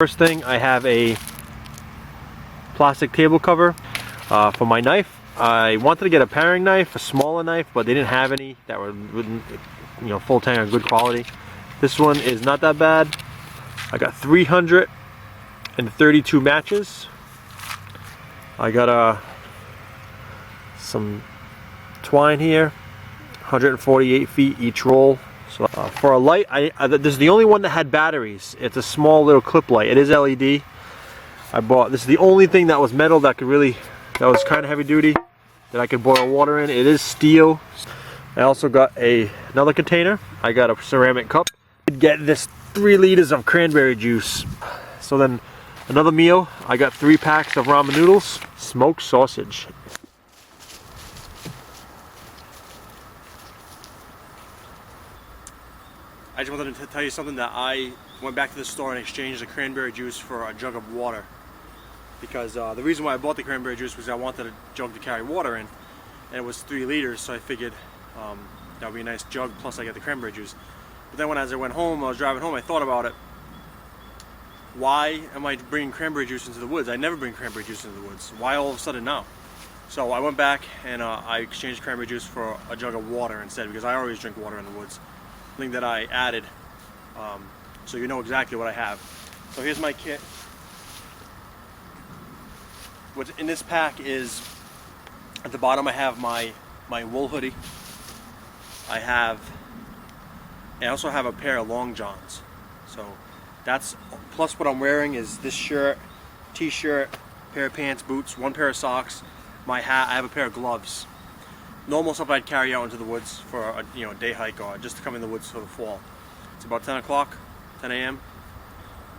First thing, I have a plastic table cover for my knife. I wanted to get a paring knife, a smaller knife, but they didn't have any that were, full tang or good quality. This one is not that bad. I got 332 matches. I got some twine here, 148 feet each roll. So for a light, this is the only one that had batteries. It's a small little clip light. It is LED. This is the only thing that was metal that was kind of heavy duty, that I could boil water in. It is steel. I also got another container. I got a ceramic cup. I did get this 3 liters of cranberry juice. So then another meal, I got 3 packs of ramen noodles, smoked sausage. I just wanted to tell you something, that I went back to the store and exchanged the cranberry juice for a jug of water. Because the reason why I bought the cranberry juice was I wanted a jug to carry water in. And it was 3 liters, so I figured that would be a nice jug, plus I get the cranberry juice. But then as I went home, I was driving home, I thought about it. Why am I bringing cranberry juice into the woods? I never bring cranberry juice into the woods. Why all of a sudden now? So I went back and I exchanged cranberry juice for a jug of water instead, because I always drink water in the woods. Thing that I added, so you know exactly what I have. So here's my kit. What's in this pack is, at the bottom I have my wool hoodie. I also have a pair of long johns. So that's, plus what I'm wearing is this shirt, t-shirt, pair of pants, boots, 1 pair of socks, my hat. I have a pair of gloves. Normal stuff I'd carry out into the woods for a day hike, or just to come in the woods for the fall. It's about 10 o'clock, 10 a.m.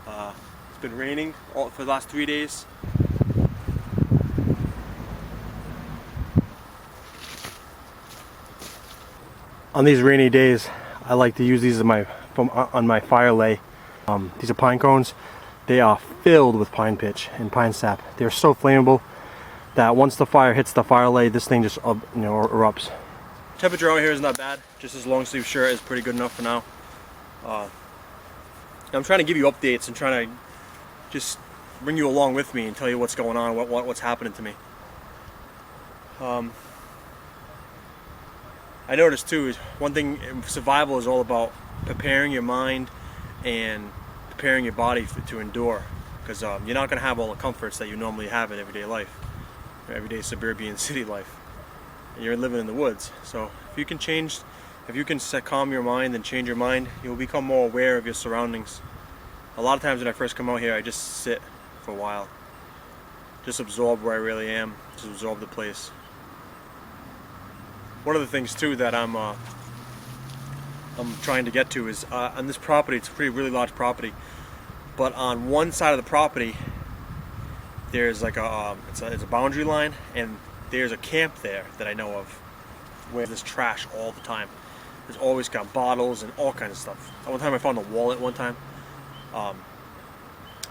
It's been raining for the last 3 days. On these rainy days, I like to use these on my fire lay. These are pine cones. They are filled with pine pitch and pine sap. They're so flammable that once the fire hits the fire lay, this thing just erupts. Temperature out here is not bad. Just this long sleeve shirt is pretty good enough for now. I'm trying to give you updates and trying to just bring you along with me and tell you what's going on, what's happening to me. I noticed too, one thing, survival is all about preparing your mind and preparing your body to endure, because you're not going to have all the comforts that you normally have in everyday life, everyday suburban city life. And you're living in the woods. So if you can calm your mind and change your mind, you'll become more aware of your surroundings. A lot of times when I first come out here, I just sit for a while, just absorb where I really am, just absorb the place. One of the things too that I'm trying to get to is on this property. It's a really large property, but on one side of the property there's like it's a boundary line, and there's a camp there that I know of where there's trash all the time. There's always got bottles and all kinds of stuff. One time I found a wallet one time.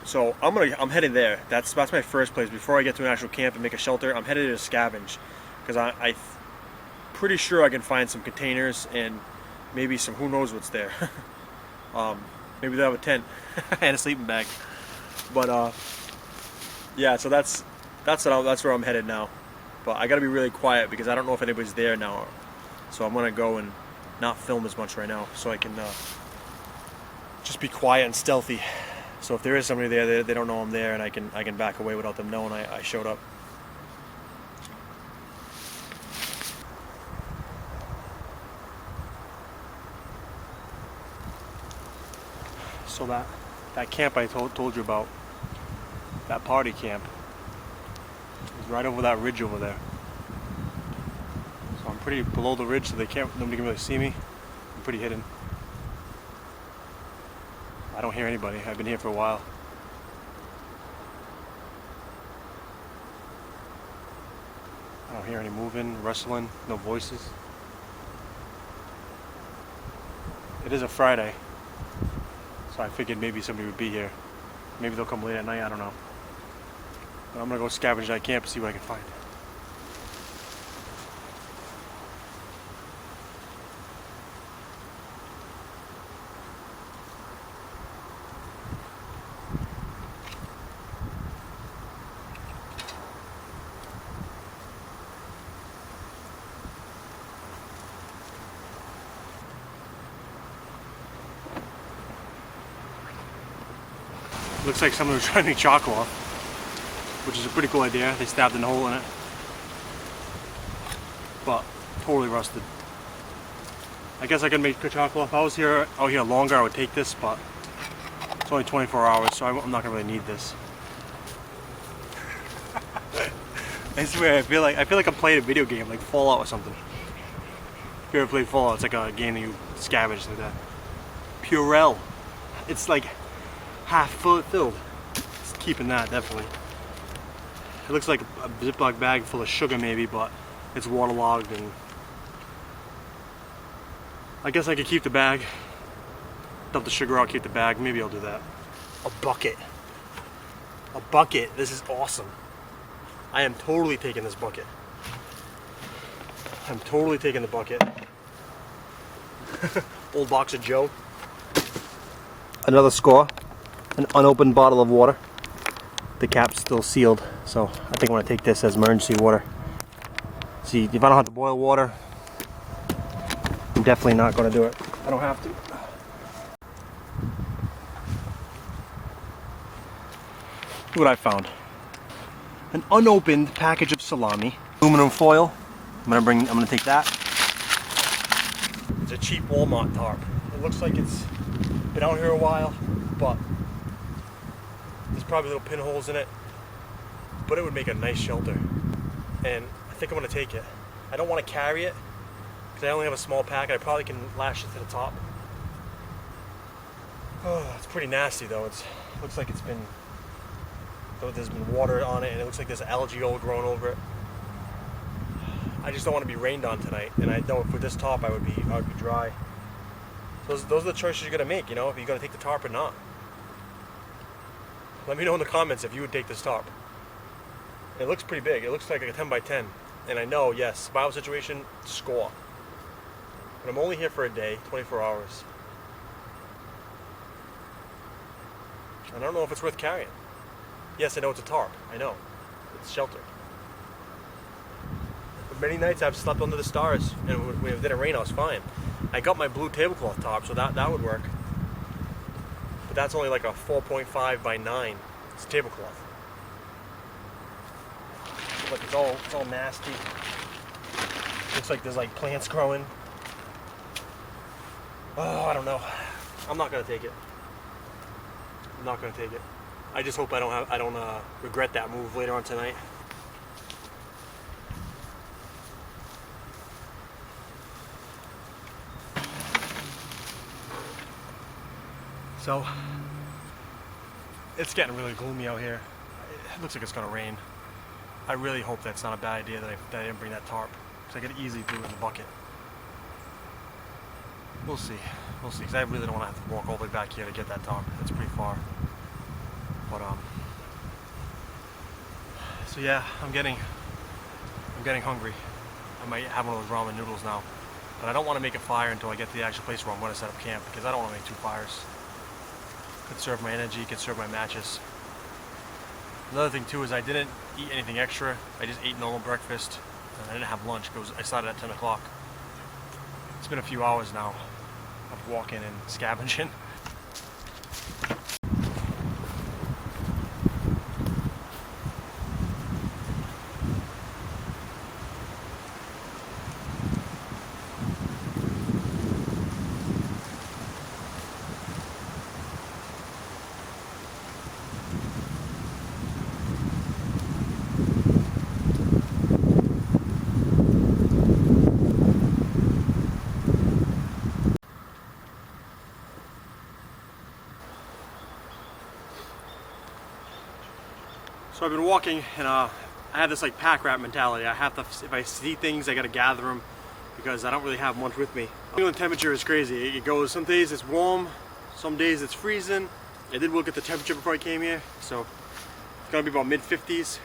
So I'm heading there. That's my first place. Before I get to an actual camp and make a shelter, I'm headed to scavenge, because I'm pretty sure I can find some containers and maybe some, who knows what's there. Maybe they'll have a tent and a sleeping bag. But yeah, so that's where I'm headed now. But I gotta be really quiet because I don't know if anybody's there now. So I'm gonna go and not film as much right now, so I can just be quiet and stealthy. So if there is somebody there, they don't know I'm there, and I can back away without them knowing I showed up. So that camp I told you about, that party camp, is right over that ridge over there. So I'm pretty below the ridge, so nobody can really see me. I'm pretty hidden. I don't hear anybody. I've been here for a while. I don't hear any moving, rustling, no voices. It is a Friday, so I figured maybe somebody would be here. Maybe they'll come late at night, I don't know. But I'm gonna go scavenge that camp and see what I can find. Looks like someone was trying to make chocolate, which is a pretty cool idea. They stabbed a hole in it, but totally rusted. I guess I could make chocolate. If I was out here longer, I would take this, but it's only 24 hours, so I'm not gonna really need this. I swear, I feel like I'm playing a video game, like Fallout or something. If you ever played Fallout, it's like a game that you scavenge like that. Purell. It's like half filled. It's keeping that, definitely. It looks like a Ziploc bag full of sugar maybe, but it's waterlogged, and I guess I could keep the bag. Dump the sugar out, keep the bag. Maybe I'll do that. A bucket. A bucket. This is awesome. I am totally taking this bucket. I'm totally taking the bucket. Old box of Joe. Another score. An unopened bottle of water. The cap's still sealed, so I think I'm going to take this as emergency water. See, if I don't have to boil water, I'm definitely not going to do it. I don't have to. Look what I found. An unopened package of salami. Aluminum foil. I'm gonna take that. It's a cheap Walmart tarp. It looks like it's been out here a while, but there's probably little pinholes in it. But it would make a nice shelter. And I think I'm gonna take it. I don't want to carry it because I only have a small pack. I probably can lash it to the top. Oh, it's pretty nasty though. It looks like it's been, there's been water on it, and it looks like there's algae all growing over it. I just don't want to be rained on tonight, and I know with this top I would be dry. Those are the choices you're gonna make, you know, if you're gonna take the tarp or not. Let me know in the comments if you would take this tarp. It looks pretty big. It looks like a 10 by 10, and I know, yes, survival situation, score. But I'm only here for a day, 24 hours. I don't know if it's worth carrying. Yes, I know it's a tarp. I know. It's shelter. But many nights I've slept under the stars, and when it didn't rain, I was fine. I got my blue tablecloth tarp, so that would work. But that's only like a 4.5 by 9. It's a tablecloth. Look, it's all nasty. Looks like there's like plants growing. Oh, I don't know. I'm not gonna take it. I'm not gonna take it. I just hope I don't regret that move later on tonight. So it's getting really gloomy out here. It looks like it's gonna rain. I really hope that's not a bad idea that I didn't bring that tarp, because I could easily do it in the bucket. We'll see. We'll see, because I really don't want to have to walk all the way back here to get that tarp. It's pretty far. But so yeah, I'm getting hungry. I might have one of those ramen noodles now, but I don't want to make a fire until I get to the actual place where I'm going to set up camp, because I don't want to make 2 fires. Conserve my energy, conserve my matches. Another thing too is I didn't eat anything extra. I just ate normal breakfast. I didn't have lunch because I started at 10 o'clock. It's been a few hours now of walking and scavenging. So I've been walking, and I have this like pack rat mentality. I have to, if I see things, I gotta gather them, because I don't really have much with me. The temperature is crazy. It goes, some days it's warm, some days it's freezing. I did look at the temperature before I came here, so it's gonna be about mid-50s.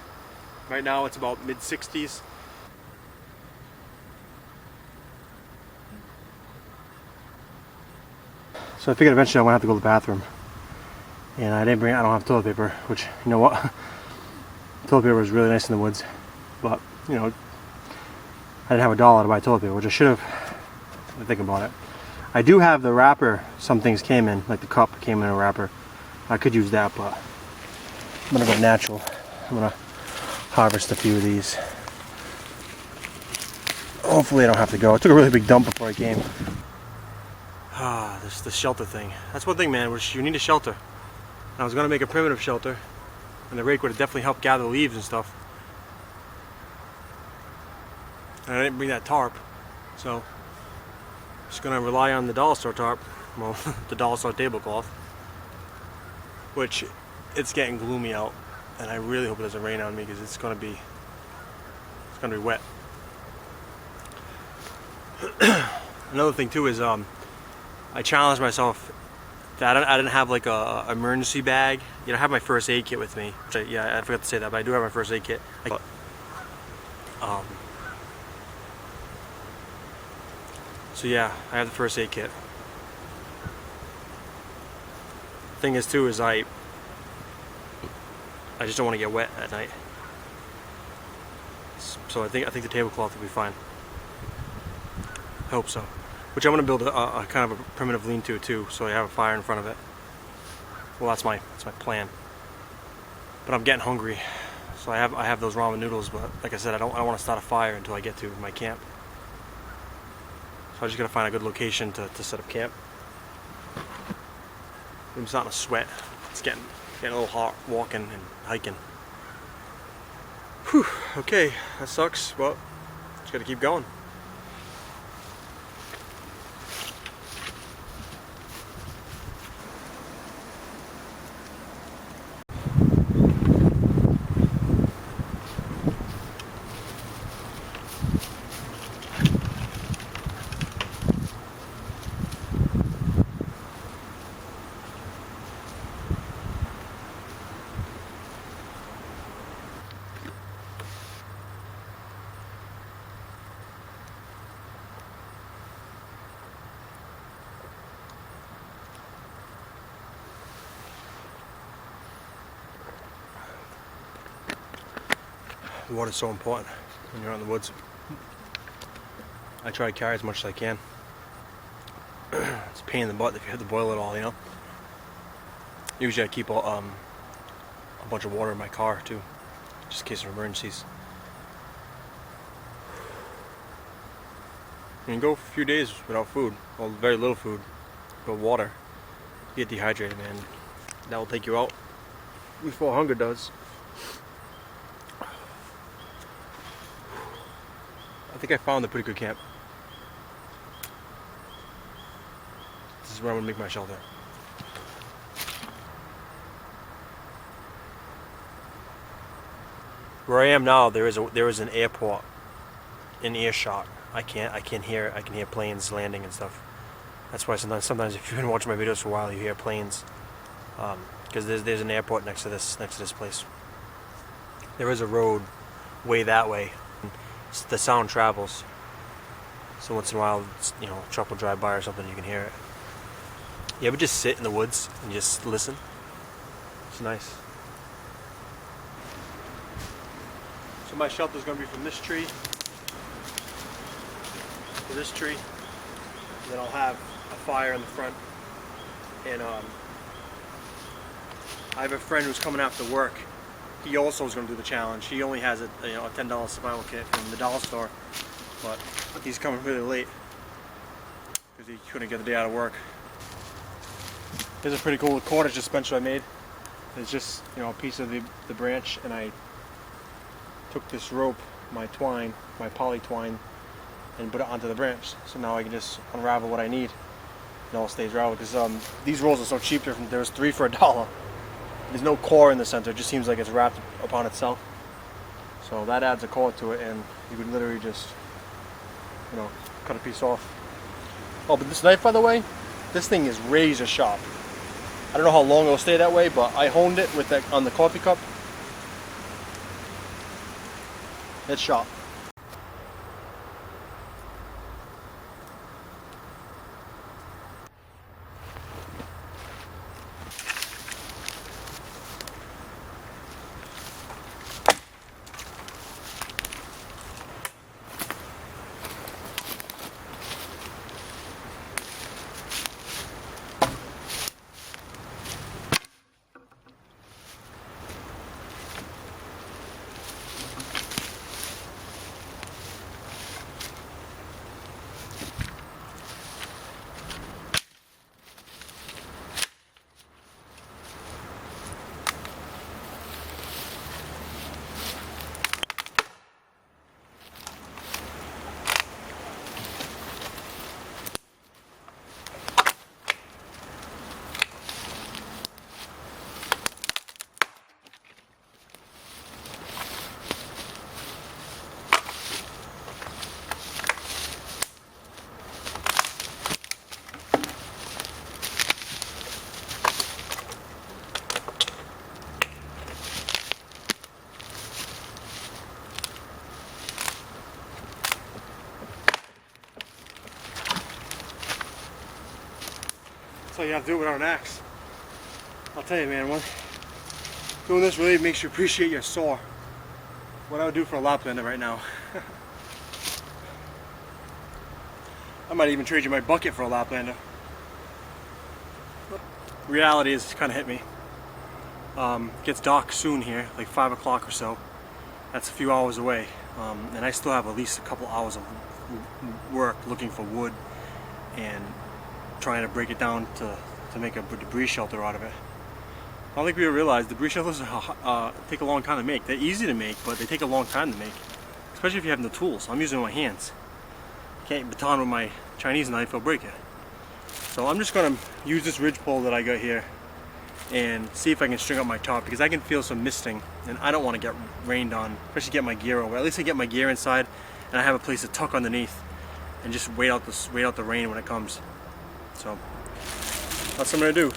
Right now it's about mid-60s. So I figured eventually I'm gonna have to go to the bathroom. And I don't have toilet paper, which, you know what? Toilet paper was really nice in the woods, but you know, I didn't have $1 to buy toilet paper, which I should have. I think about it. I do have the wrapper. Some things came in, like the cup came in a wrapper. I could use that, but I'm gonna go natural. I'm gonna harvest a few of these. Hopefully I don't have to go. I took a really big dump before I came. This the shelter thing. That's one thing, man, which you need a shelter. I was gonna make a primitive shelter, and the rake would have definitely helped gather leaves and stuff. And I didn't bring that tarp, so just gonna rely on the dollar store tarp. Well, the dollar store tablecloth, which it's getting gloomy out, and I really hope it doesn't rain on me because it's gonna be wet. Another thing too is I challenged myself that I didn't have like a emergency bag. You know, I have my first aid kit with me. Which I forgot to say that, but I do have my first aid kit. So yeah, I have the first aid kit. Thing is too is I just don't want to get wet at night. So I think the tablecloth will be fine. I hope so. Which I'm going to build a kind of a primitive lean-to too, so I have a fire in front of it. Well, that's my plan. But I'm getting hungry, so I have those ramen noodles. But like I said, I don't want to start a fire until I get to my camp. So I just got to find a good location to set up camp. I'm starting to sweat. It's getting a little hot walking and hiking. Whew. Okay, that sucks. Well, just got to keep going. The water's so important when you're out in the woods. I try to carry as much as I can. It's a pain in the butt if you have to boil it all, you know. Usually I keep a bunch of water in my car too, just in case of emergencies. You can go for a few days without food, well, very little food, but water. You get dehydrated, man. That will take you out before hunger does. I think I found a pretty good camp. This is where I'm gonna make my shelter. Where I am now, there is an airport in earshot. I can hear planes landing and stuff. That's why sometimes if you've been watching my videos for a while, you hear planes, because there's an airport next to this place. There is a road way that way. The sound travels, so once in a while, you know, a truck will drive by or something, you can hear it. You ever just sit in the woods and just listen? It's nice. So my shelter is going to be from this tree to this tree. And then I'll have a fire in the front. And I have a friend who's coming after work. He also is going to do the challenge. He only has a $10 survival kit from the dollar store, but he's coming really late because he couldn't get the day out of work. Here's a pretty cool cordage suspension I made. It's just, you know, a piece of the branch, and I took this rope, my poly twine, and put it onto the branch. So now I can just unravel what I need. It all stays raveled because these rolls are so cheap. There's 3 for $1. There's no core in the center, it just seems like it's wrapped upon itself. So that adds a core to it, and you would literally just, you know, cut a piece off. Oh, but this knife, by the way, this thing is razor sharp. I don't know how long it'll stay that way, but I honed it with that on the coffee cup. It's sharp. how you have to do it without an axe. I'll tell you, man, doing this really makes you appreciate your saw. What I would do for a Laplander right now. I might even trade you my bucket for a Laplander. Reality has kind of hit me. It gets dark soon here, like 5 o'clock or so. That's a few hours away. And I still have at least a couple hours of work looking for wood and trying to break it down to make a debris shelter out of it. I don't think people realize debris shelters take a long time to make. They're easy to make, but they take a long time to make, especially if you have no tools. I'm using my hands. Can't baton with my Chinese knife, I'll break it. So I'm just gonna use this ridge pole that I got here and see if I can string up my top, because I can feel some misting and I don't want to get rained on, especially get my gear over. At least I get my gear inside and I have a place to tuck underneath and just wait out the rain when it comes. So that's what I'm gonna do.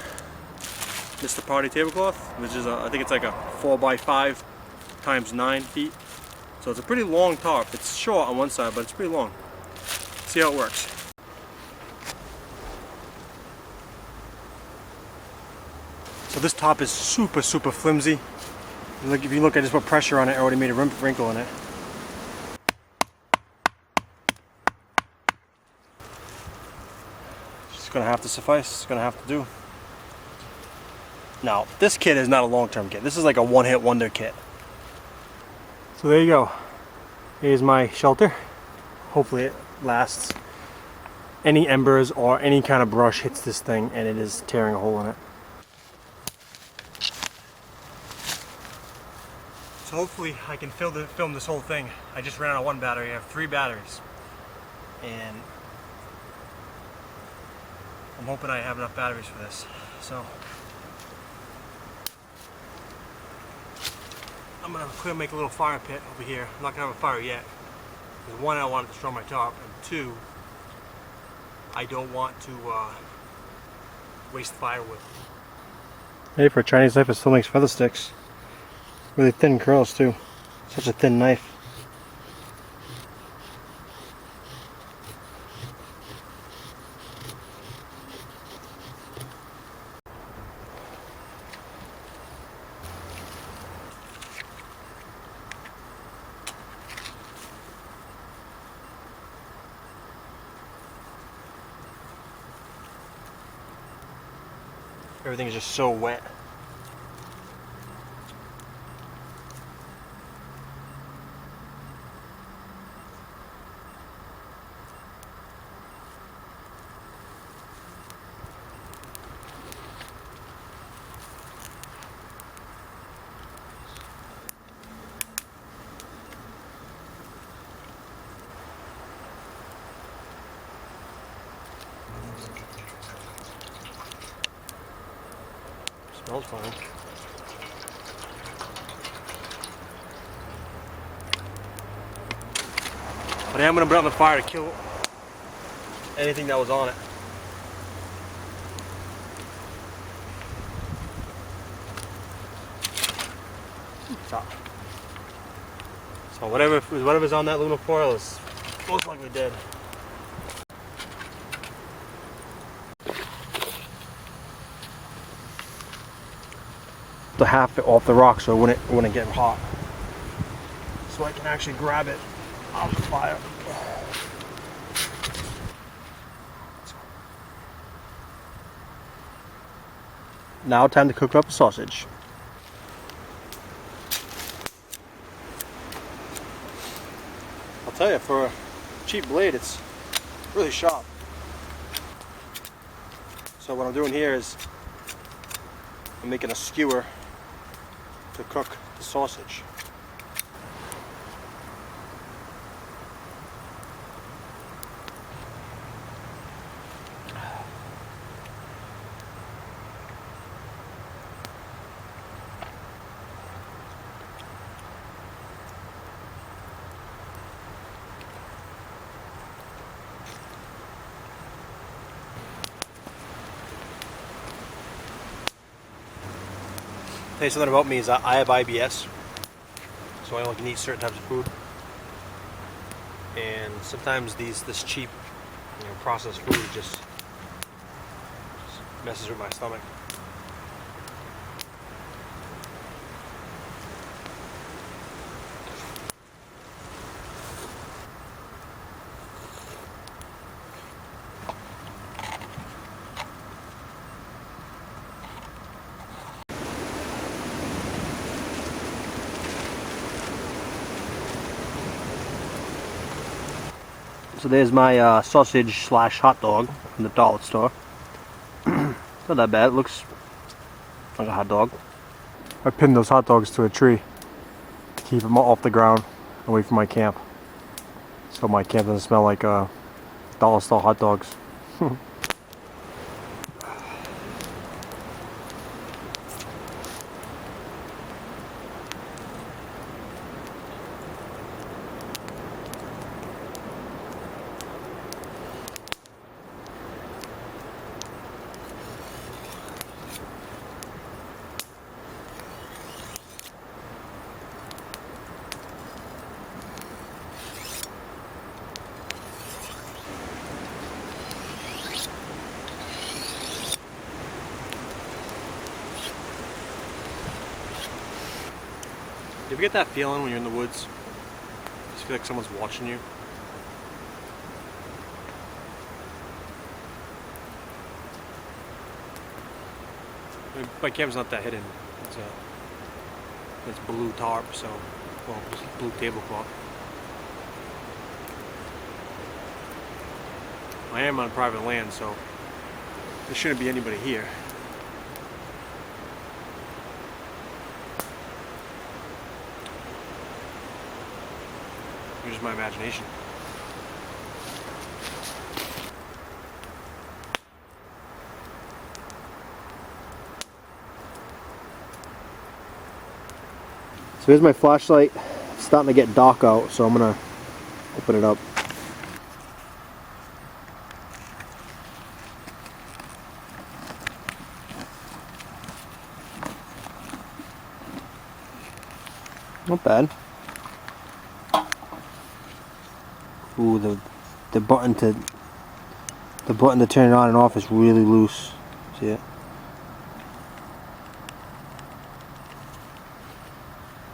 Mr. Party tablecloth, which is I think it's like a 4x5 times 9 feet. So it's a pretty long top. It's short on one side, but it's pretty long. See how it works. So this top is super flimsy. If you look, I just put pressure on it, I already made a wrinkle in it. It's gonna have to suffice, it's gonna have to do. Now, this kit is not a long-term kit. This is like a one-hit wonder kit. So there you go. Here's my shelter. Hopefully it lasts. Any embers or any kind of brush hits this thing and it is tearing a hole in it. So hopefully I can film this whole thing. I just ran out of one battery. I have 3 batteries. And I'm hoping I have enough batteries for this. So I'm gonna make a little fire pit over here. I'm not gonna have a fire yet. Because 1, I want to destroy my top, and 2, I don't want to waste firewood. Hey, for a Chinese knife, it still makes feather sticks. Really thin curls too. Such a thin knife. Everything is just so wet. Smells fine. But I am going to put it on the fire to kill anything that was on it. So whatever's on that aluminum foil is most likely dead. The half off the rock so it wouldn't get hot. So I can actually grab it off the fire. Now time to cook up the sausage. I'll tell you, for a cheap blade, it's really sharp. So what I'm doing here is I'm making a skewer to cook the sausage. Tell you something about me is I have IBS, so I only can eat certain types of food, and sometimes this cheap, processed food just Messes with my stomach. So there's my sausage slash hot dog from the dollar store. Not that bad, it looks like a hot dog. I pinned those hot dogs to a tree to keep them off the ground, away from my camp. So my camp doesn't smell like dollar store hot dogs. You ever get that feeling when you're in the woods? You just feel like someone's watching you. I mean, my camp's not that hidden. It's blue tarp, so well, it's blue tablecloth. I am on private land, so there shouldn't be anybody here. It's just my imagination. So here's my flashlight. It's starting to get dark out, so I'm gonna open it up. Not bad. Ooh, the button to turn it on and off is really loose. See it?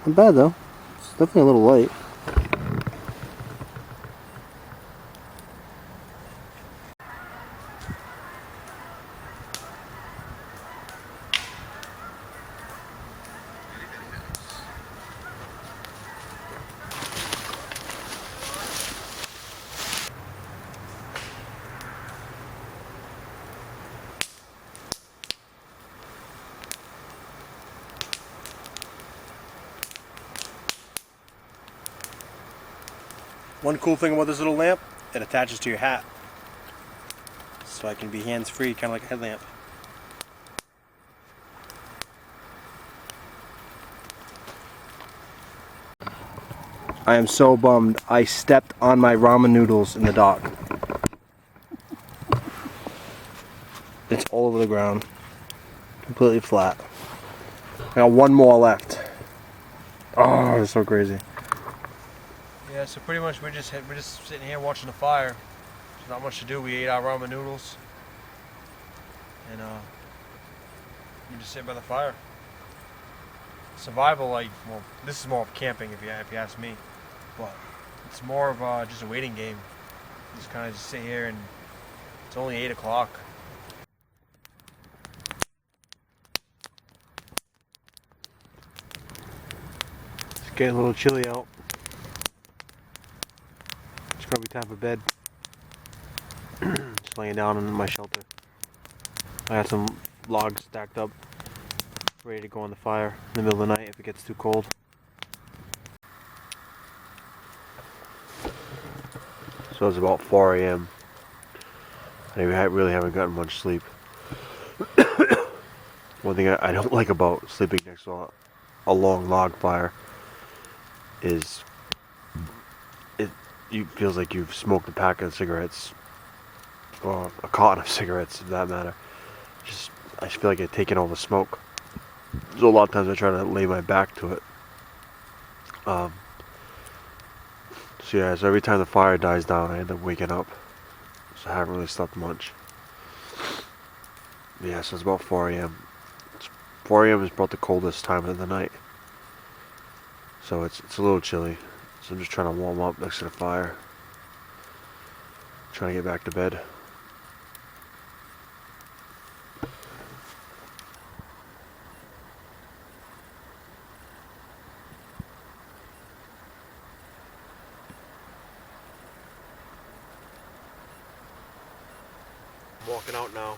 Not bad though. It's definitely a little light. One cool thing about this little lamp, it attaches to your hat. So I can be hands-free, kind of like a headlamp. I am so bummed. I stepped on my ramen noodles in the dock. It's all over the ground. Completely flat. I got one more left. Oh, it's so crazy. Yeah, so pretty much we're just sitting here watching the fire. There's not much to do. We ate our ramen noodles, and we just sit by the fire. Survival, like, well, this is more of camping if you ask me, but it's more of just a waiting game. Just kind of sit here, and it's only 8 o'clock. It's getting a little chilly out. It's probably time for bed. Just laying down in my shelter. I have some logs stacked up, ready to go on the fire in the middle of the night if it gets too cold. So it's about 4 a.m. I really haven't gotten much sleep. One thing I don't like about sleeping next to a long log fire is it feels like you've smoked a pack of cigarettes, or a carton of cigarettes, for that matter. I just feel like it's taking all the smoke. So a lot of times I try to lay my back to it. So every time the fire dies down, I end up waking up. So I haven't really slept much. Yeah, so it's about 4 a.m. 4 a.m. is about the coldest time of the night. So it's a little chilly. So I'm just trying to warm up next to the fire. Trying to get back to bed. I'm walking out now.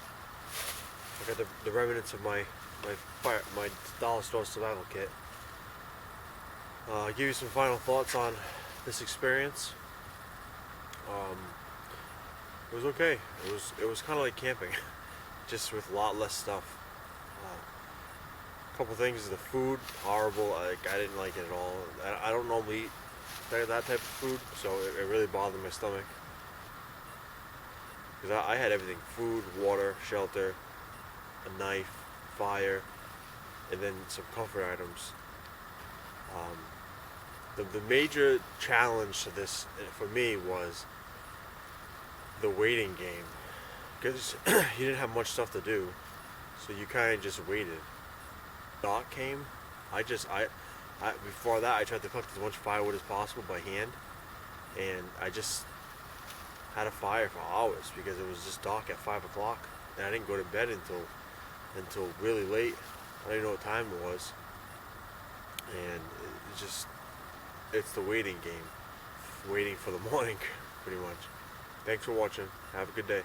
I got the remnants of my dollar store survival kit. Give you some final thoughts on this experience. It was okay. It was kind of like camping, just with a lot less stuff. A couple things: the food horrible. I didn't like it at all. I don't normally eat that type of food, so it really bothered my stomach. Because I had everything: food, water, shelter, a knife, fire, and then some comfort items. The major challenge to this for me was the waiting game, because you didn't have much stuff to do, so you kind of just waited. Dark came. I before that I tried to collect as much firewood as possible by hand, and I just had a fire for hours because it was just dark at 5 o'clock, and I didn't go to bed until really late. I don't even know what time it was, and it's the waiting game, waiting for the morning, pretty much. Thanks for watching. Have a good day.